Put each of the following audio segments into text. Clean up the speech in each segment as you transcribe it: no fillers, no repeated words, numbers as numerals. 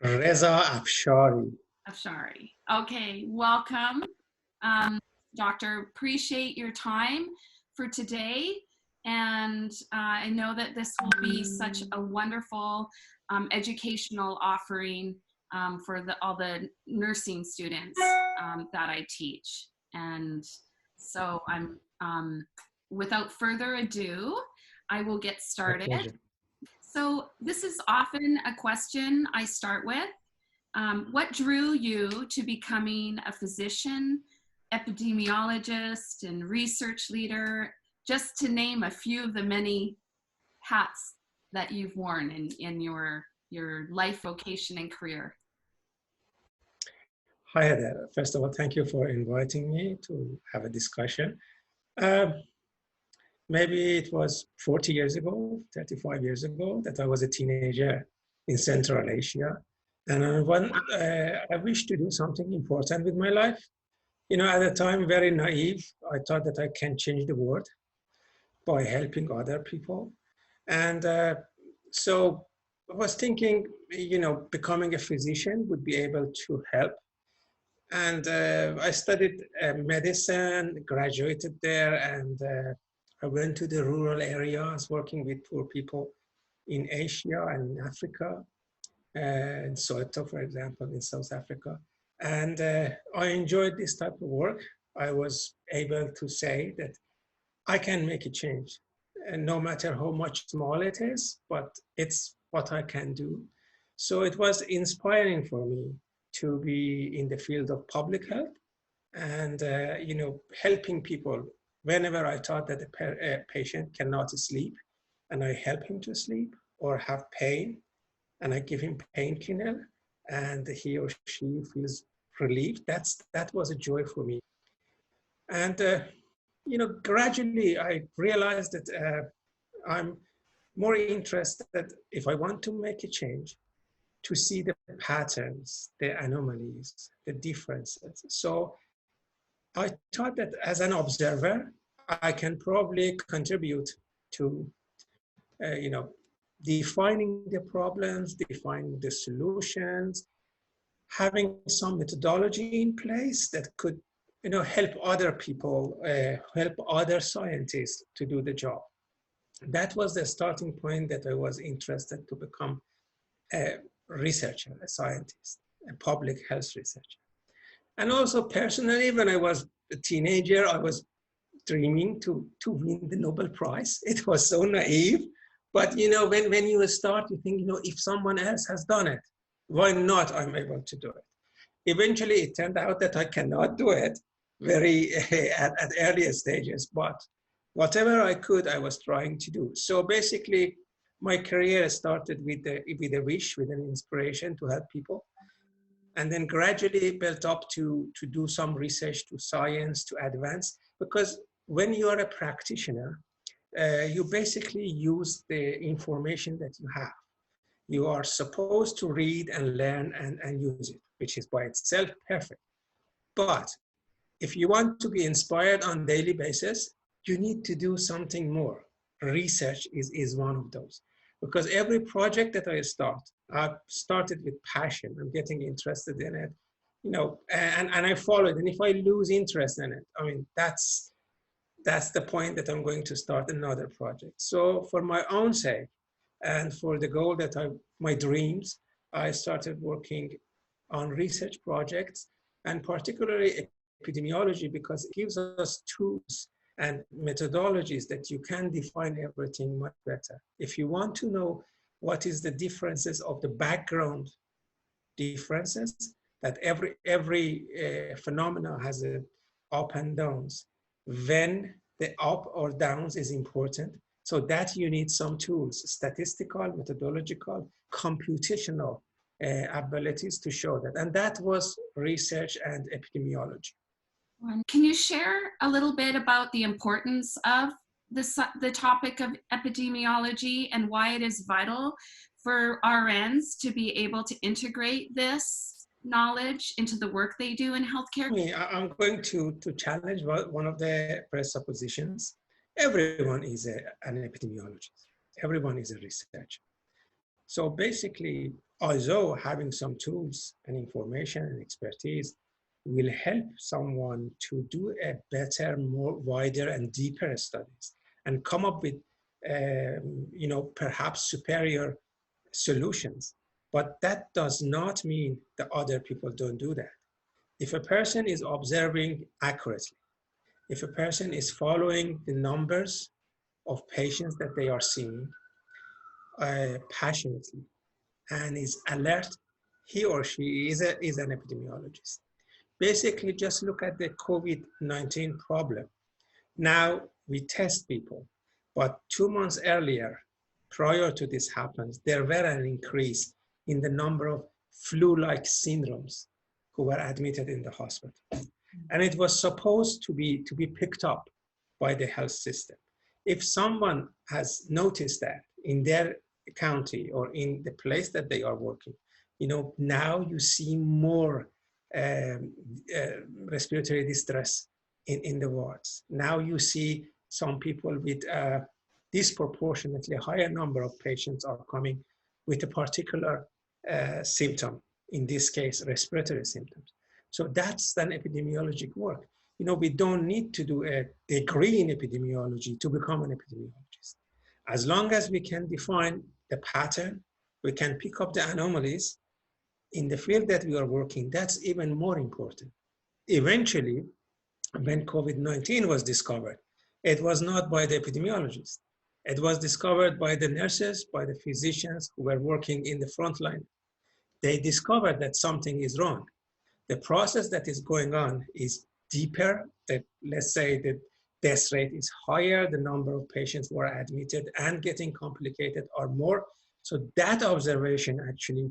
Reza Afshari. Afshari. Okay, welcome, Doctor. Appreciate your time for today. And I know that this will be such a wonderful educational offering for all the nursing students that I teach. And so without further ado, I will get started. So this is often a question I start with. What drew you to becoming a physician, epidemiologist, and research leader, just to name a few of the many hats that you've worn in your life, vocation, and career? Hi there. First of all, thank you for inviting me to have a discussion. Maybe it was 40 years ago, 35 years ago, that I was a teenager in Central Asia. And when I wished to do something important with my life, you know, at the time, very naive, I thought that I can change the world by helping other people. And so I was thinking, you know, becoming a physician would be able to help. And I studied medicine, graduated there, and I went to the rural areas working with poor people in Asia and in Africa, in Soweto, for example, in South Africa. And I enjoyed this type of work. I was able to say that I can make a change, and no matter how much small it is, but it's what I can do. So it was inspiring for me to be in the field of public health and you know, helping people whenever I thought that a patient cannot sleep, and I help him to sleep, or have pain, and I give him painkiller, and he or she feels relieved. That was a joy for me. And you know, gradually I realized that I'm more interested, if I want to make a change, to see the patterns, the anomalies, the differences. So I thought that as an observer, I can probably contribute to, you know, defining the problems, defining the solutions, having some methodology in place that could, you know, help other people, help other scientists to do the job. That was the starting point that I was interested to become a researcher, a scientist, a public health researcher. And also personally, when I was a teenager, I was dreaming to win the Nobel Prize. It was so naive. But you know, when you start, you think, you know, if someone else has done it, why not I'm able to do it? Eventually, it turned out that I cannot do it very at earlier stages, but whatever I could, I was trying to do. So basically, my career started with a wish, with an inspiration to help people, and then gradually built up to do some research, to science, to advance. Because when you are a practitioner, you basically use the information that you have. You are supposed to read and learn and use it, which is by itself perfect. But if you want to be inspired on a daily basis, you need to do something more. Research is one of those. Because every project that I start, I've started with passion. I'm getting interested in it, you know, and I follow it. And if I lose interest in it, I mean, that's the point that I'm going to start another project. So for my own sake, and for the goal that my dreams, I started working on research projects, and particularly epidemiology, because it gives us tools and methodologies that you can define everything much better. If you want to know what is the differences of the background differences, that every phenomena has a up and downs, when the up or downs is important. So that you need some tools, statistical, methodological, computational abilities to show that. And that was research and epidemiology. Can you share a little bit about the importance of the topic of epidemiology and why it is vital for RNs to be able to integrate this knowledge into the work they do in healthcare? I'm going to challenge one of the presuppositions. Everyone is an epidemiologist. Everyone is a researcher. So basically, although having some tools and information and expertise will help someone to do a better, more wider and deeper studies and come up with, perhaps superior solutions. But that does not mean that other people don't do that. If a person is observing accurately, if a person is following the numbers of patients that they are seeing passionately and is alert, he or she is an epidemiologist. Basically, just look at the COVID-19 problem. Now we test people, but 2 months earlier, prior to this happens, there were an increase in the number of flu-like syndromes who were admitted in the hospital. And it was supposed to be picked up by the health system. If someone has noticed that in their county or in the place that they are working, now you see more respiratory distress in the wards. Now you see some people with disproportionately higher number of patients are coming with a particular symptom, in this case, respiratory symptoms. So that's then epidemiologic work. We don't need to do a degree in epidemiology to become an epidemiologist. As long as we can define the pattern, we can pick up the anomalies in the field that we are working, that's even more important. Eventually, when COVID-19 was discovered, it was not by the epidemiologists. It was discovered by the nurses, by the physicians who were working in the front line. They discovered that something is wrong. The process that is going on is deeper. That, let's say, the death rate is higher, the number of patients who are admitted and getting complicated are more. So that observation actually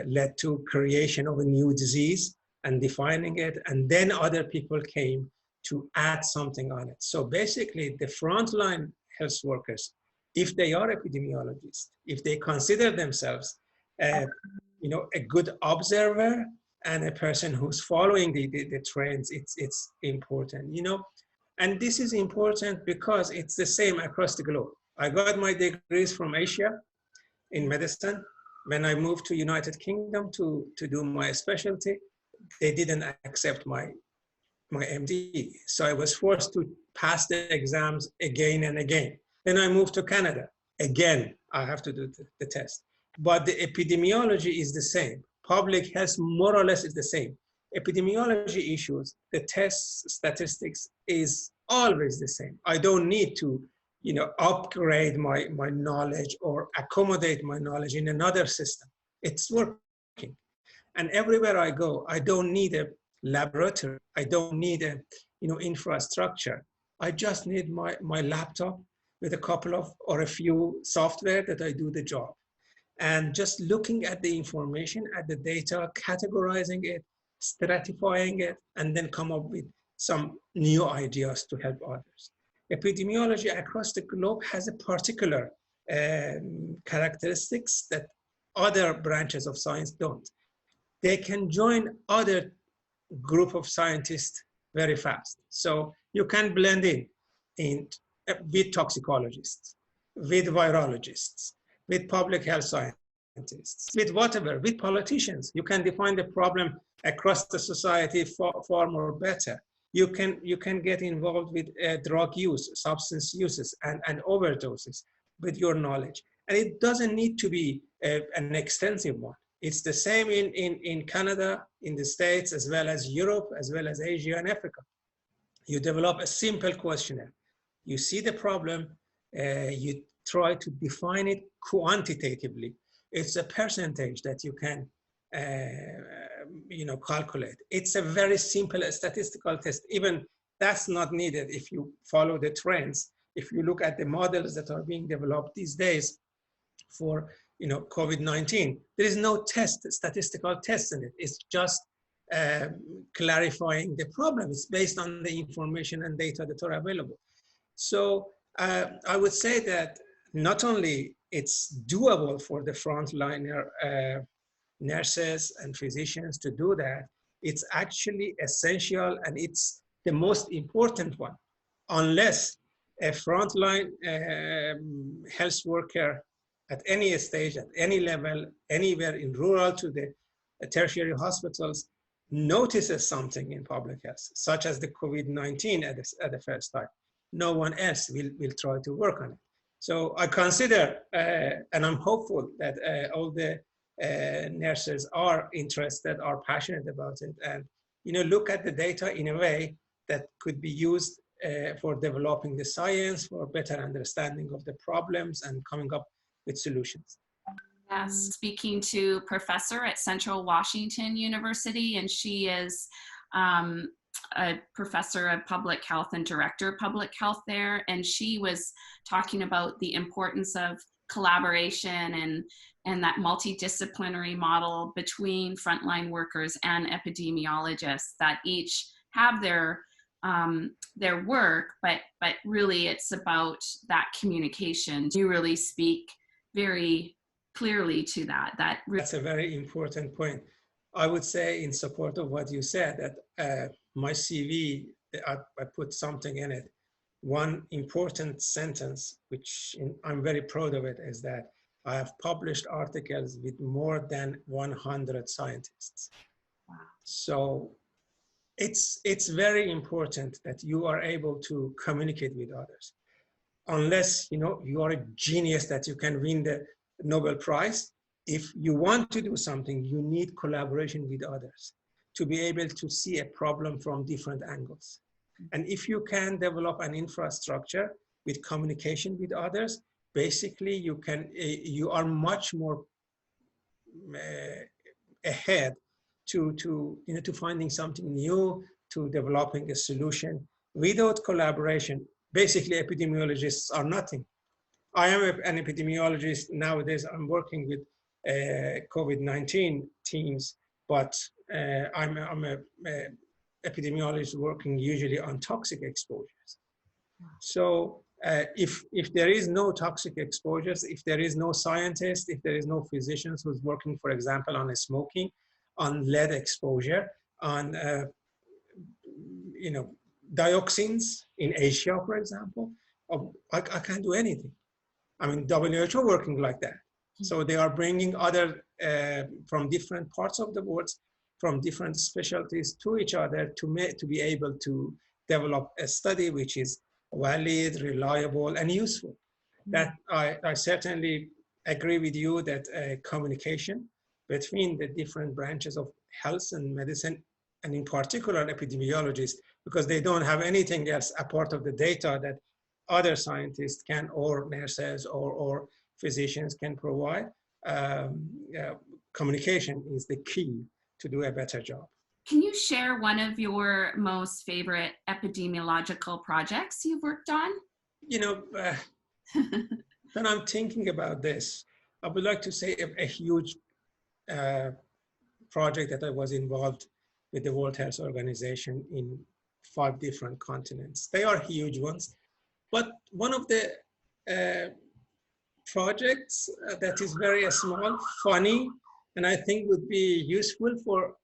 led to creation of a new disease and defining it, and then other people came to add something on it. So basically, the frontline health workers, if they are epidemiologists, if they consider themselves a good observer and a person who's following the trends, it's important, And this is important because it's the same across the globe. I got my degrees from Asia in medicine. When I moved to United Kingdom to do my specialty, they didn't accept my MD. So I was forced to pass the exams again and again. Then I moved to Canada. Again, I have to do the test. But the epidemiology is the same. Public health more or less is the same. Epidemiology issues, the test statistics is always the same. I don't need to upgrade my knowledge or accommodate my knowledge in another system. It's working. And everywhere I go, I don't need a laboratory. I don't need a infrastructure. I just need my laptop with a couple of or a few software that I do the job. And just looking at the information, at the data, categorizing it, stratifying it, and then come up with some new ideas to help others. Epidemiology across the globe has a particular characteristics that other branches of science don't. They can join other group of scientists very fast. So you can blend in with toxicologists, with virologists, with public health scientists, with whatever, with politicians. You can define the problem across the society far more better. You can get involved with drug use, substance uses, and overdoses with your knowledge. And it doesn't need to be an extensive one. It's the same in Canada, in the States, as well as Europe, as well as Asia and Africa. You develop a simple questionnaire. You see the problem, you try to define it quantitatively. It's a percentage that you can calculate. It's a very simple statistical test. Even that's not needed if you follow the trends. If you look at the models that are being developed these days for COVID-19, there is no statistical test in it. It's just clarifying the problem. It's based on the information and data that are available. So I would say that not only it's doable for the frontliner nurses and physicians to do that, it's actually essential, and it's the most important one. Unless a frontline health worker at any stage, at any level, anywhere in rural to the tertiary hospitals, notices something in public health, such as the COVID-19 at the first time, no one else will try to work on it. So I consider, and I'm hopeful that all the nurses are interested, are passionate about it, and look at the data in a way that could be used for developing the science, for better understanding of the problems and coming up with solutions. Yes, speaking to a professor at Central Washington University, and she is a professor of public health and director of public health there, and she was talking about the importance of collaboration and that multidisciplinary model between frontline workers and epidemiologists that each have their work, but really it's about that communication. You really speak very clearly to that. That's a very important point. I would say, in support of what you said, that my CV, I put something in it. One important sentence, which I'm very proud of it, is that I have published articles with more than 100 scientists. Wow. So it's very important that you are able to communicate with others. Unless you are a genius that you can win the Nobel Prize, if you want to do something, you need collaboration with others to be able to see a problem from different angles. And if you can develop an infrastructure with communication with others, basically you are much more ahead to finding something new, to developing a solution. Without collaboration, basically epidemiologists are nothing. I am an epidemiologist nowadays. I'm working with COVID-19 teams, but I'm a epidemiologist working usually on toxic exposures. So if there is no toxic exposures, if there is no scientist, if there is no physicians who's working, for example, on smoking, on lead exposure, on dioxins in Asia, for example, I can't do anything. I mean, WHO working like that. So they are bringing other from different parts of the world, from different specialties to each other to be able to develop a study which is valid, reliable, and useful. That I certainly agree with you that communication between the different branches of health and medicine, and in particular epidemiologists, because they don't have anything else apart of the data that other scientists can, or nurses or physicians can provide. Communication is the key to do a better job. Can you share one of your most favorite epidemiological projects you've worked on? When I'm thinking about this, I would like to say a huge project that I was involved with the World Health Organization in 5 different continents. They are huge ones, but one of the projects that is very small, funny, and I think would be useful for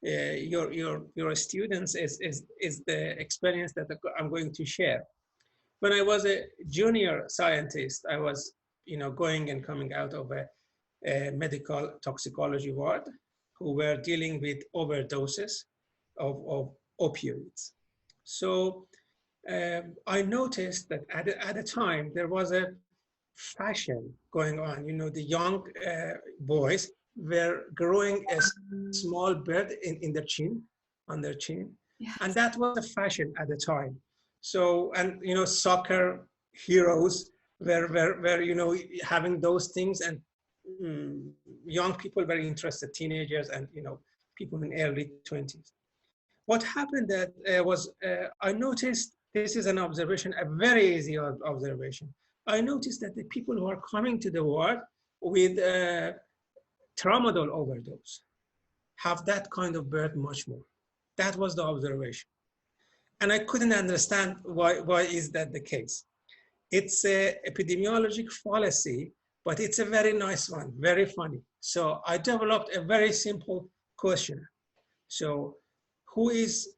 your students is the experience that I'm going to share. When I was a junior scientist, I was going and coming out of a medical toxicology ward who were dealing with overdoses of opioids. So I noticed that at the time there was a fashion going on. The young boys were growing a small beard in their chin, on their chin. Yes. And that was a fashion at the time. So, and soccer heroes were having those things, and young people very interested, teenagers and people in early 20s. What happened that was I noticed, this is an observation, a very easy observation. I noticed that the people who are coming to the ward with tramadol overdose have that kind of birth much more. That was the observation. And I couldn't understand why is that the case. It's a epidemiologic fallacy, but it's a very nice one, very funny. So I developed a very simple question. So who is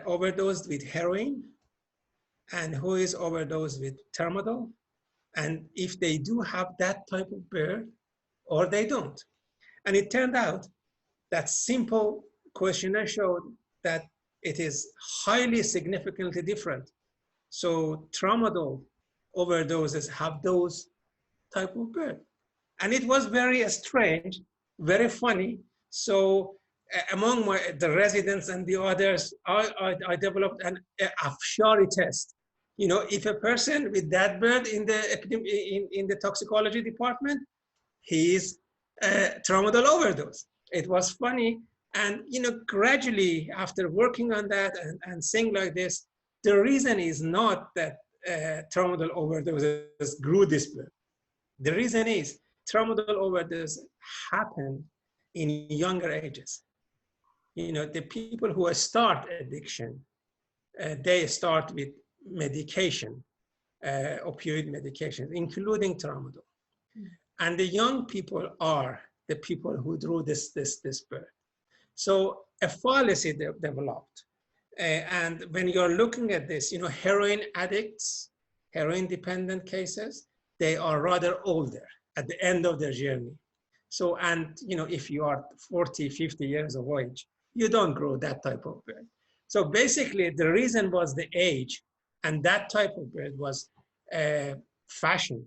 overdosed with heroin and who is overdosed with tramadol? and if they do have that type of bird or they don't. And it turned out that simple questionnaire showed that it is highly significantly different. So tramadol overdoses have those type of bird. And it was very strange, very funny. So among the residents and the others, I developed an Afshari test. You know, if a person with that bird in the toxicology department, he is tramadol overdose. It was funny. And, you know, gradually after working on that and saying like this, the reason is not that tramadol overdoses grew this bird. The reason is tramadol overdose happen in younger ages. You know, the people who start addiction, they start with medication, opioid medication, including tramadol. And the young people are the people who drew this birth. So a fallacy developed. And when you're looking at this, you know, heroin addicts, heroin dependent cases, they are rather older at the end of their journey. So, and you know, if you are 40, 50 years of age, you don't grow that type of bird. So basically the reason was the age, and that type of bird was fashion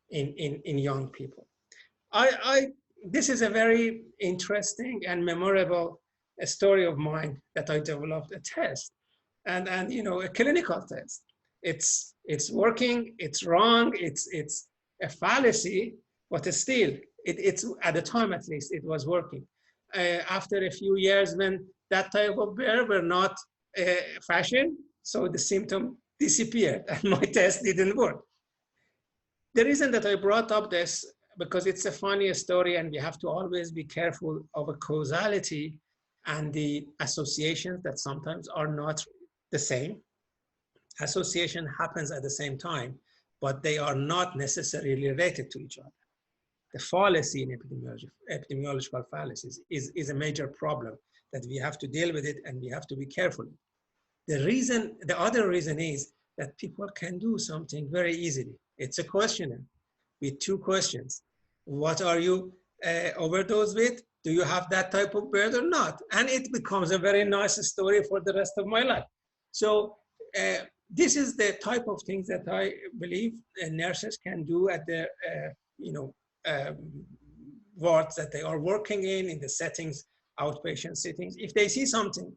in young people. This is a very interesting and memorable story of mine that I developed a test and you know, a clinical test. It's working, it's wrong, it's a fallacy, but still, it's at the time at least, it was working. After a few years, when that type of bear were not fashion, so the symptom disappeared and my test didn't work. The reason that I brought up this, because it's a funny story and we have to always be careful of a causality and the associations that sometimes are not the same. Association happens at the same time, but they are not necessarily related to each other. The fallacy in epidemiology, epidemiological fallacies is a major problem that we have to deal with it and we have to be careful. The other reason is that people can do something very easily. It's a questionnaire with 2 questions. What are you overdosed with? Do you have that type of bird or not? And it becomes a very nice story for the rest of my life. So this is the type of things that I believe nurses can do at the wards that they are working in the settings, outpatient settings. If they see something,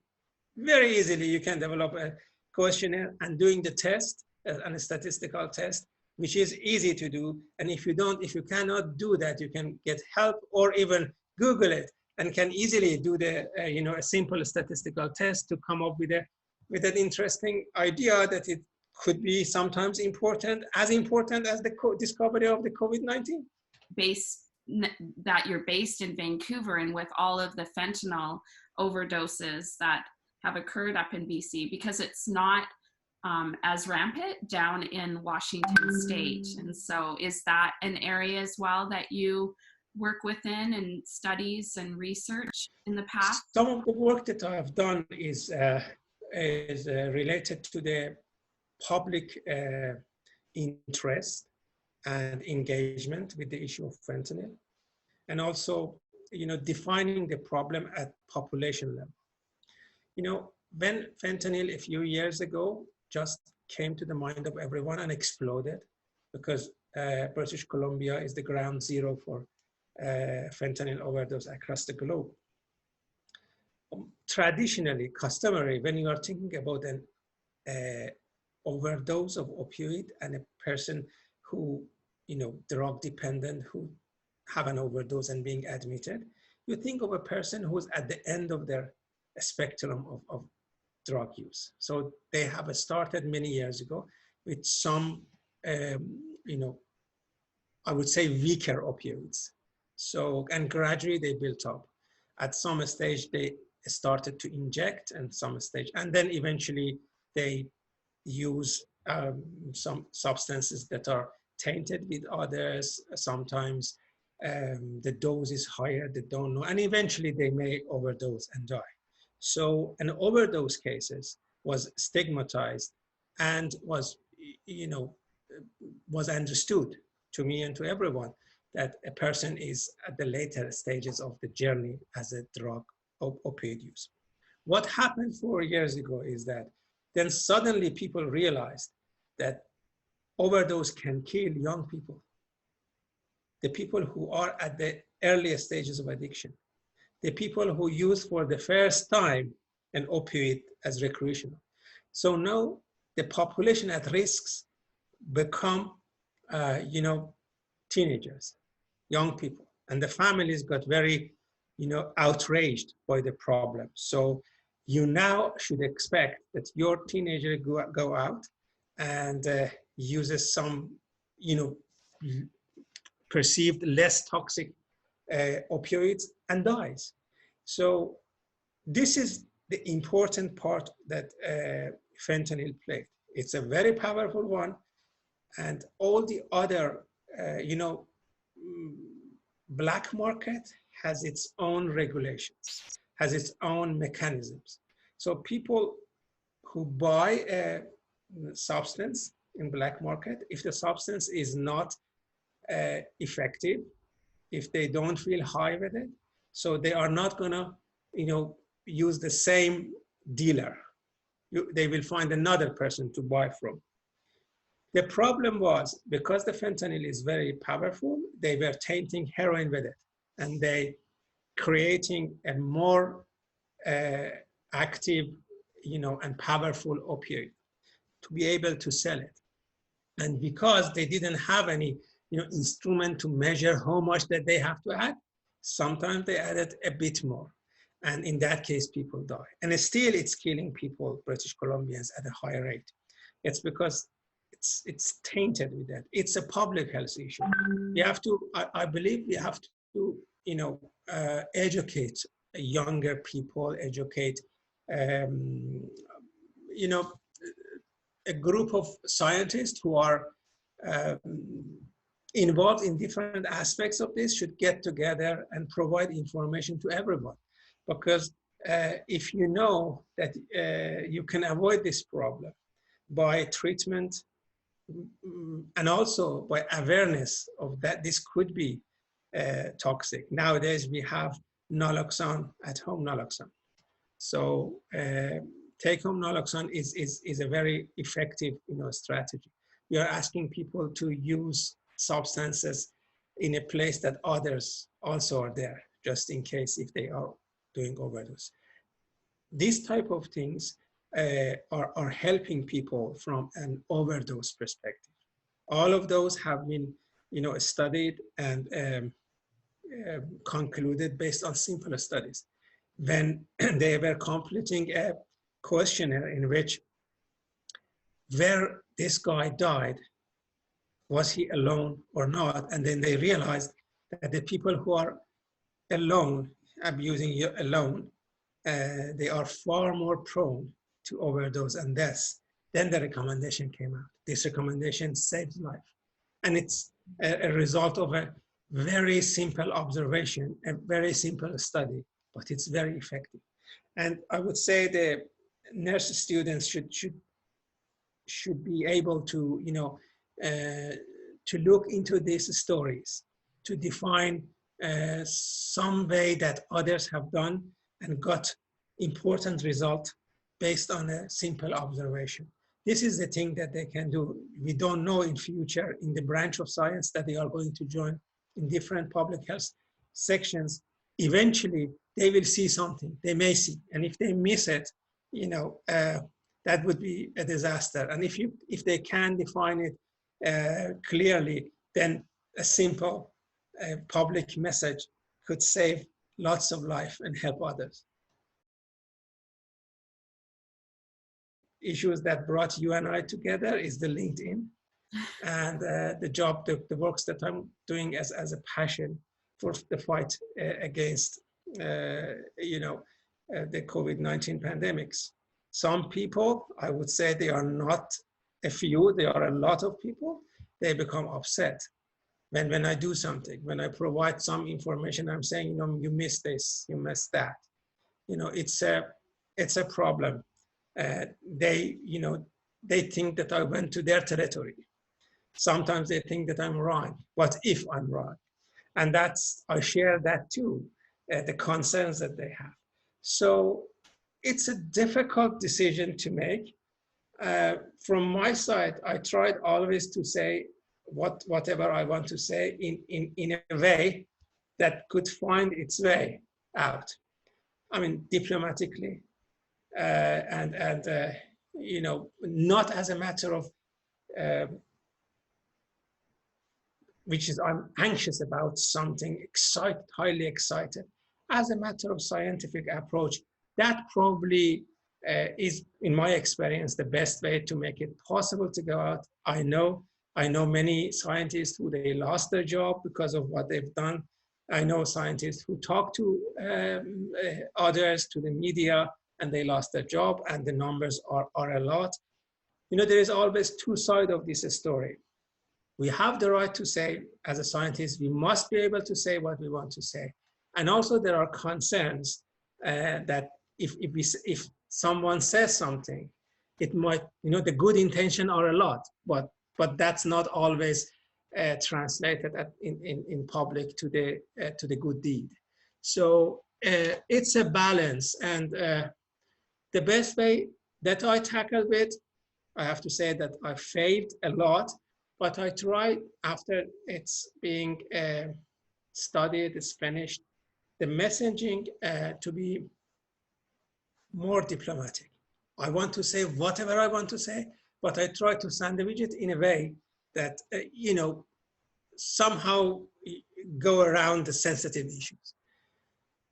very easily you can develop a questionnaire and doing the test, and a statistical test, which is easy to do. And if you cannot do that, you can get help or even Google it and can easily do the, a simple statistical test to come up with an interesting idea that it could be sometimes important as the discovery of the COVID-19. That you're based in Vancouver, and with all of the fentanyl overdoses that have occurred up in BC, because it's not as rampant down in Washington State. And so is that an area as well that you work within and studies and research in the past? Some of the work that I have done is related to the public interest and engagement with the issue of fentanyl, and also, defining the problem at population level. When fentanyl a few years ago just came to the mind of everyone and exploded, because British Columbia is the ground zero for fentanyl overdose across the globe. Traditionally, customary, when you are thinking about an overdose of opioid and a person who, drug dependent, who have an overdose and being admitted, you think of a person who's at the end of their spectrum of drug use. So they have started many years ago with some, I would say weaker opioids. So, and gradually they built up. At some stage, they started to inject, and some stage, and then eventually they use some substances that are tainted with others. Sometimes the dose is higher, they don't know, and eventually they may overdose and die. So an overdose cases was stigmatized and was, was understood to me and to everyone that a person is at the later stages of the journey as a drug opioid use. What happened 4 years ago is that then suddenly people realized that overdose can kill young people, the people who are at the earliest stages of addiction, the people who use for the first time an opioid as recreational. So now the population at risks become, teenagers, young people, and the families got very, outraged by the problem. So you now should expect that your teenager go out and uses some, perceived less toxic opioids and dies. So this is the important part that fentanyl played. It's a very powerful one, and all the other, black market has its own regulations, has its own mechanisms. So people who buy a substance in black market, if the substance is not effective, if they don't feel high with it, so they are not gonna, use the same dealer. They will find another person to buy from. The problem was, because the fentanyl is very powerful, they were tainting heroin with it, and they creating a more active, and powerful opioid to be able to sell it. And because they didn't have any, instrument to measure how much that they have to add, sometimes they added a bit more. And in that case, people die. And still it's killing people, British Columbians, at a higher rate. It's because it's tainted with that. It's a public health issue. You have to, I believe we have to, educate younger people, educate, a group of scientists who are involved in different aspects of this should get together and provide information to everyone. Because if you know that you can avoid this problem by treatment, and also by awareness of that this could be toxic. Nowadays we have naloxone, at-home naloxone. So take-home naloxone is a very effective, strategy. We are asking people to use substances in a place that others also are there, just in case if they are doing overdose. These type of things are helping people from an overdose perspective. All of those have been, studied and concluded based on simple studies. When they were completing a questionnaire in which, where this guy died, was he alone or not? And then they realized that the people who are alone, abusing alone, they are far more prone to overdose and deaths. Then the recommendation came out. This recommendation saves life. And it's a result of a very simple observation, a very simple study, but it's very effective. And I would say the nurse students should be able to, to look into these stories, to define some way that others have done and got important result based on a simple observation. This is the thing that they can do. We don't know in future in the branch of science that they are going to join in different public health sections. Eventually, they will see something, they may see. And if they miss it, that would be a disaster. And if they can define it clearly, then a simple public message could save lots of life and help others. Issues that brought you and I together is the LinkedIn and the works that I'm doing as a passion for the fight against, the COVID-19 pandemics. Some people, I would say they are not a few, they are a lot of people, they become upset when I do something, when I provide some information, I'm saying, you missed this, you missed that. It's a problem. They think that I went to their territory. Sometimes they think that I'm right. What if I'm right? And I share that too, the concerns that they have. So it's a difficult decision to make. From my side, I tried always to say whatever I want to say in a way that could find its way out. I mean, diplomatically, and you know, not as a matter of which is I'm anxious about something, highly excited, as a matter of scientific approach. That probably is, in my experience, the best way to make it possible to go out. I know many scientists who they lost their job because of what they've done. I know scientists who talk to others, to the media, and they lost their job, and the numbers are a lot. You know, there is always two sides of this story. We have the right to say, as a scientist, we must be able to say what we want to say. And also there are concerns that if someone says something, it might, you know, the good intention are a lot, but that's not always translated in public to the good deed. So it's a balance, and the best way that I tackled it, I have to say that I failed a lot, but I tried, after it's being studied, it's finished, the messaging to be more diplomatic. I want to say whatever I want to say, but I try to sandwich it in a way that, you know, somehow go around the sensitive issues.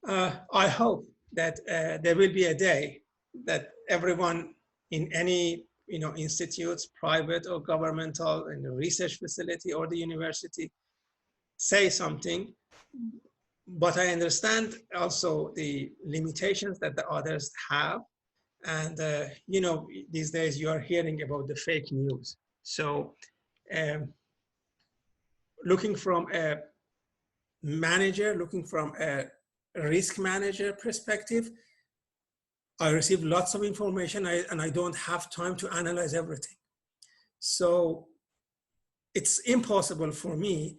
I hope that there will be a day that everyone in any, you know, institutes, private or governmental, in the research facility or the university, say something. But I understand also the limitations that the others have. And, you know, these days you are hearing about the fake news. So looking from a manager, looking from a risk manager perspective, I receive lots of information and I don't have time to analyze everything. So it's impossible for me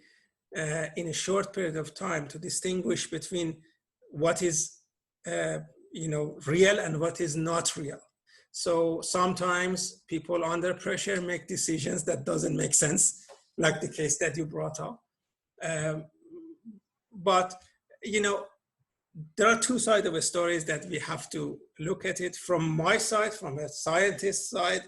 in a short period of time to distinguish between what is you know, real and what is not real. So sometimes people under pressure make decisions that doesn't make sense, like the case that you brought up. But, you know, there are two sides of a story that we have to look at it. From my side, from a scientist side,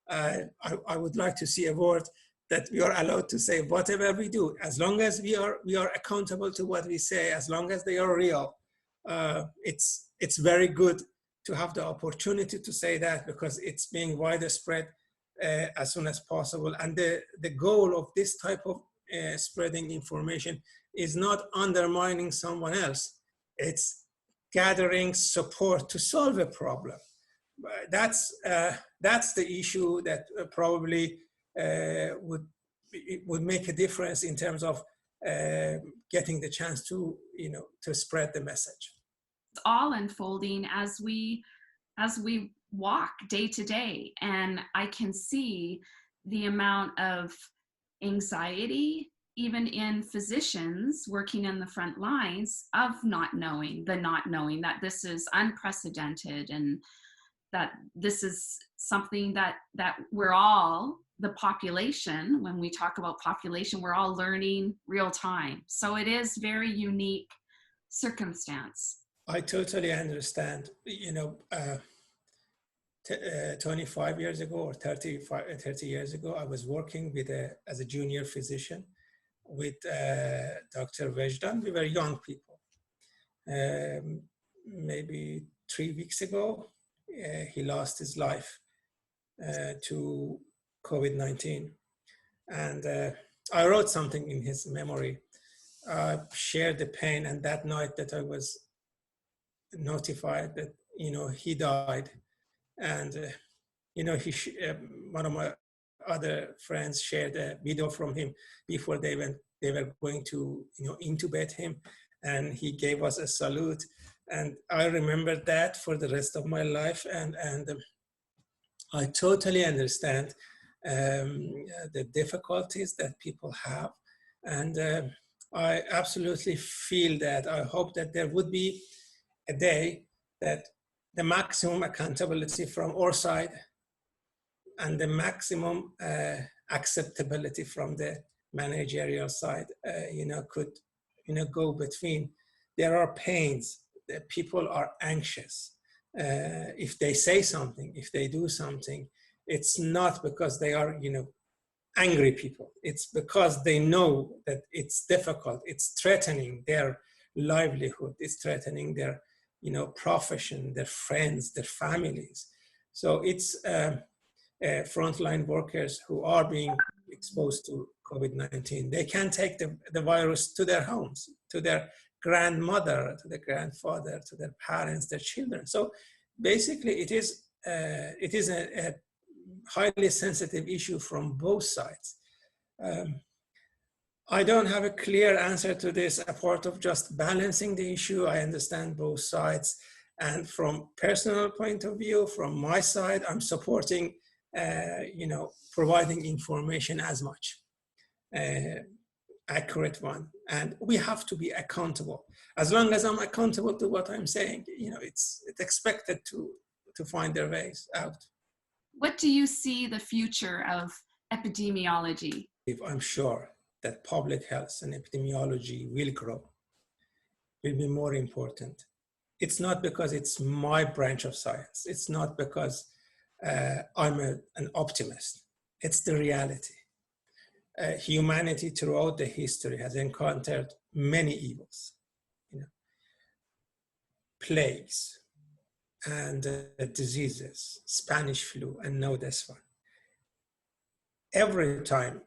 I would like to see a world that we are allowed to say whatever we do, as long as we are accountable to what we say, as long as they are real. It's very good to have the opportunity to say that, because it's being widespread as soon as possible. And the goal of this type of spreading information is not undermining someone else. It's gathering support to solve a problem. That's the issue that probably would make a difference in terms of getting the chance to, you know, to spread the message. It's all unfolding as we walk day to day, and I can see the amount of anxiety, even in physicians working in the front lines, of not knowing that this is unprecedented, and that this is something that we're all, the population, when we talk about population, we're all learning real time. So it is very unique circumstance. I totally understand. You know, 25 years ago or 30 years ago, I was working with as a junior physician with Dr. Vejdan. We were young people. Maybe 3 weeks ago, he lost his life to COVID-19. And I wrote something in his memory. I shared the pain, and that night that I was notified that, you know, he died. And, you know, one of my other friends shared a video from him before they were going to, you know, intubate him, and he gave us a salute. And I remember that for the rest of my life. And I totally understand the difficulties that people have. And I absolutely feel that I hope that there would be a day that the maximum accountability from our side and the maximum acceptability from the managerial side, could, go between. There are pains, that people are anxious. If they say something, if they do something, it's not because they are, angry people. It's because they know that it's difficult. It's threatening their livelihood. It's threatening their, profession, their friends, their families. So it's frontline workers who are being exposed to COVID-19. They can take the virus to their homes, to their grandmother, to their grandfather, to their parents, their children. So basically, it is a highly sensitive issue from both sides. I don't have a clear answer to this apart of just balancing the issue. I understand both sides. And from personal point of view, from my side, I'm supporting, providing information as much, accurate one. And we have to be accountable. As long as I'm accountable to what I'm saying, it's expected to find their ways out. What do you see the future of epidemiology? I'm sure that public health and epidemiology will grow, will be more important. It's not because it's my branch of science. It's not because I'm an optimist. It's the reality. Humanity throughout the history has encountered many evils, plagues and diseases, Spanish flu, and now this one. Every time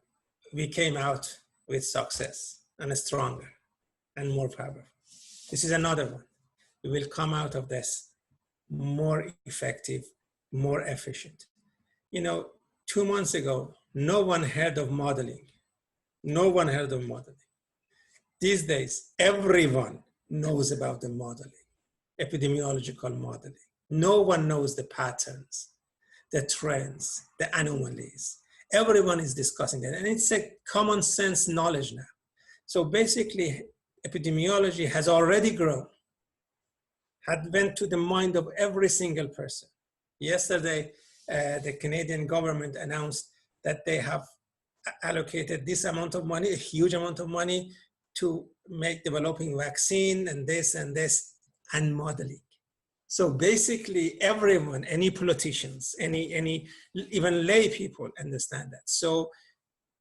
we came out with success and stronger and more powerful. This is another one. We will come out of this more effective, more efficient. 2 months ago, no one heard of modeling. No one heard of modeling. These days, everyone knows about the modeling, epidemiological modeling. No one knows the patterns, the trends, the anomalies. Everyone is discussing it, and it's a common sense knowledge now. So basically, epidemiology has already grown, had went to the mind of every single person. Yesterday, the Canadian government announced that they have allocated this amount of money, a huge amount of money, to make developing vaccine and this and modeling. So basically everyone, any politicians, any even lay people understand that. So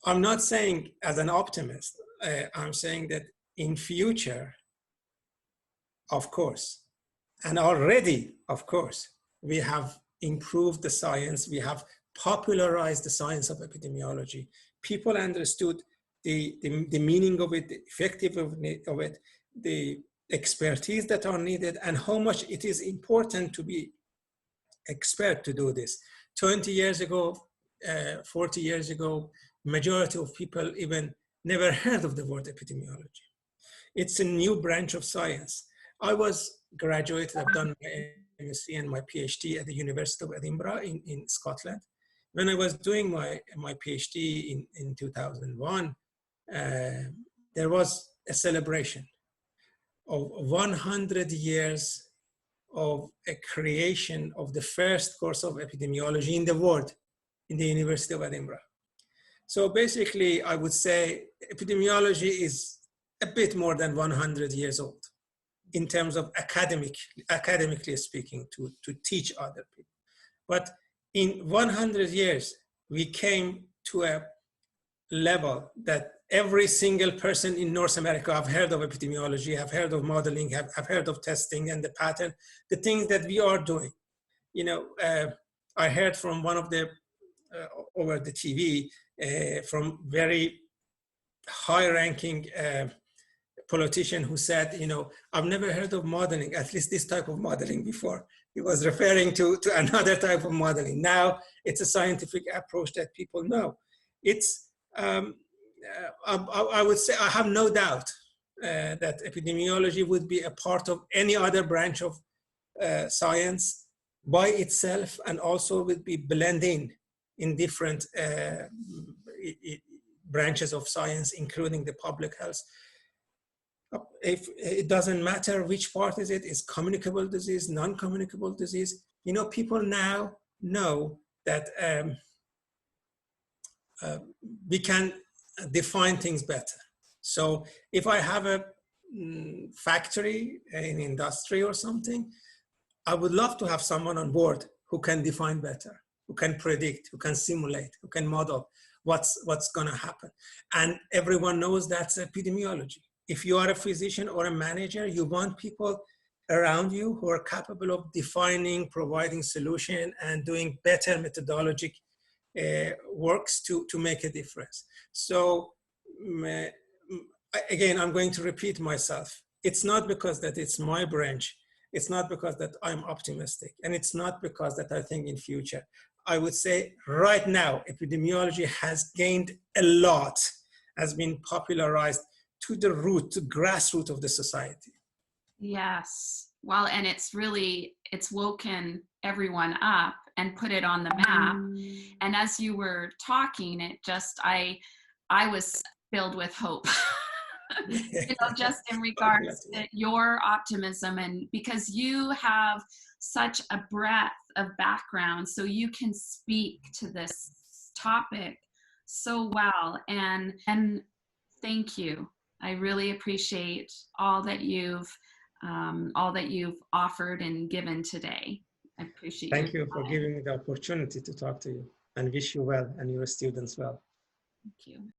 I'm not saying as an optimist, I'm saying that in future, of course, and already, of course, we have improved the science, we have popularized the science of epidemiology. People understood the meaning of it, the effectiveness of it, the expertise that are needed, and how much it is important to be expert to do this. 20 years ago, 40 years ago, majority of people even never heard of the word epidemiology. It's a new branch of science. I was graduated, I've done my MSc and my PhD at the University of Edinburgh in Scotland. When I was doing my PhD in 2001, there was a celebration of 100 years of a creation of the first course of epidemiology in the world in the University of Edinburgh. So basically, I would say epidemiology is a bit more than 100 years old in terms of academically speaking, to teach other people. But in 100 years, we came to a level that every single person in North America have heard of epidemiology, have heard of modeling, have heard of testing and the pattern, the things that we are doing. I heard from one of the, over the TV, from very high-ranking politician who said, I've never heard of modeling, at least this type of modeling before. He was referring to another type of modeling. Now it's a scientific approach that people know. It's, I would say, I have no doubt that epidemiology would be a part of any other branch of science by itself, and also would be blended in different branches of science, including the public health. If it doesn't matter which part is it, is communicable disease, non-communicable disease. You know, people now know that we can define things better. So if I have a factory, an industry or something, I would love to have someone on board who can define better, who can predict, who can simulate, who can model what's going to happen. And everyone knows that's epidemiology. If you are a physician or a manager, you want people around you who are capable of defining, providing solution, and doing better methodologic works to make a difference. So again, I'm going to repeat myself. It's not because that it's my branch. It's not because that I'm optimistic. And it's not because that I think in future. I would say right now, epidemiology has gained a lot, has been popularized to the root, to grassroots of the society. Yes. Well, and it's woken everyone up and put it on the map. And as you were talking, I was filled with hope. Just in regards to your optimism, and because you have such a breadth of background, so you can speak to this topic so well. And thank you. I really appreciate all that you've offered and given today. I appreciate. Thank you for giving me the opportunity to talk to you, and wish you well and your students well. Thank you.